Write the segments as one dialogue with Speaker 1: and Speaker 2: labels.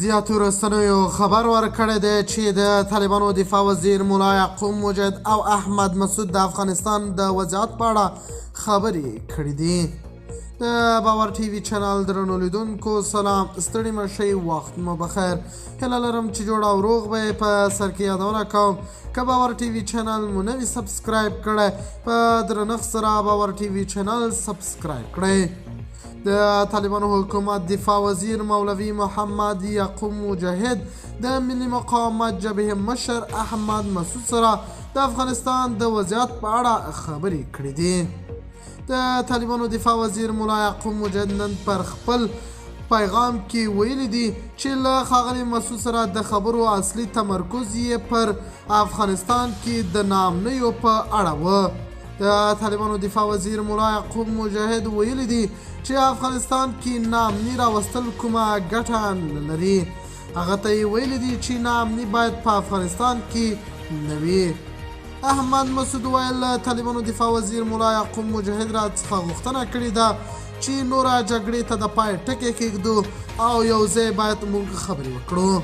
Speaker 1: زیاتو رسنیو خبر ورکړی دی چې د طالبانو دفاع وزیر ملا یعقوب مجاهد او احمد مسعود د افغانستان د وضعیت په اړه خبرې کړې دي. د باور ټي وي چینل درنو لیدونکو سلام، ستړي مه شئ، وخت مو بخیر. هیله لرم چې جوړ او روغ به یې. په سر کې یادونه کوم که باور ټي وي چینل مو نه وي سبسکرایب کړی، په درنښت سره باور ټي وي چینل سبسکرایب کړئ. د طالبانو حکومت دفاع وزیر مولوي محمد یعقوب مجاهد د ملي مقاومت جبهې مشر احمد مسعود سره د افغانستان د وضعیت په اړه خبرې کړې دي. د طالبانو دفاع وزیر ملا یعقوب مجاهد نن پر خپل پیغام کې ویلي دي چې له ښاغلي مسعود سره د خبرو اصلي تمرکز یې پر افغانستان کې د ناامنیو په اړه و. د طالبانو دفاع وزیر ملا یعقوب مجاهد ویلي دي چې افغانستان کې ناامني راوستل کومه ګټه نه لري. هغه ته یې ویلي دي چې ناامني باید په افغانستان کې نه وي. احمد مسعود ویل طالبانو دفاع وزیر ملا یعقوب مجاهد را څخه غوښتنه کړې ده چې نوره جګړې ته د پای ټکی کېږدو او یو ځای باید موږ خبرې وکړو.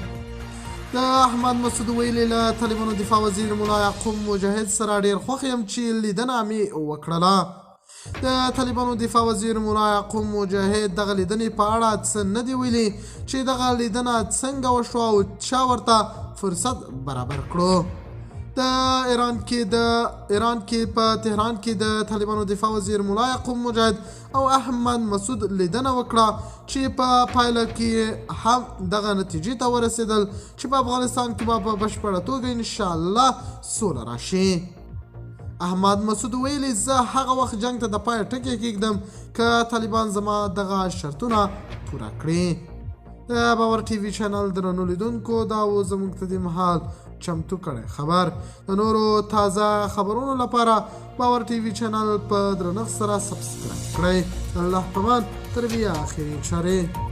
Speaker 1: د احمد مسعود ویلي له طالبانو دفاع وزیر ملا یعقوب مجاهد سره ډېر خوښ یم چې لیدنه مې وکړله. د طالبانو دفاع وزیر ملا یعقوب مجاهد دغه لیدنې په اړه څه نه دي ویلي چې دغه لیدنه څنګه وشوه او چا ورته فرصت برابر کړو. د ایران کې په تهران کې د طالبانو دفاع وزیر ملا یعقوب مجاهد او احمد مسعود لیدنه وکړه چې په پایله کې هم دغه نتیجې ته ورسېدل چې په افغانستان کې به په بشپړه توګه انشاءالله سوله راشي. احمد مسعود ویلي زه هغه وخت جنگ ته د پای ټکی کېږدم که طالبان زما دغه شرطونه پوره کړي. د باور ټي وي چینل درنو لیدونکو دا و زموږ ته د مهال چمتو کړی خبر. د نورو تازه خبرونو لپاره باور ټي وي چینل په درنښت سره سبسکرایب کړئ. الله پامان تر بیا آخري چارې.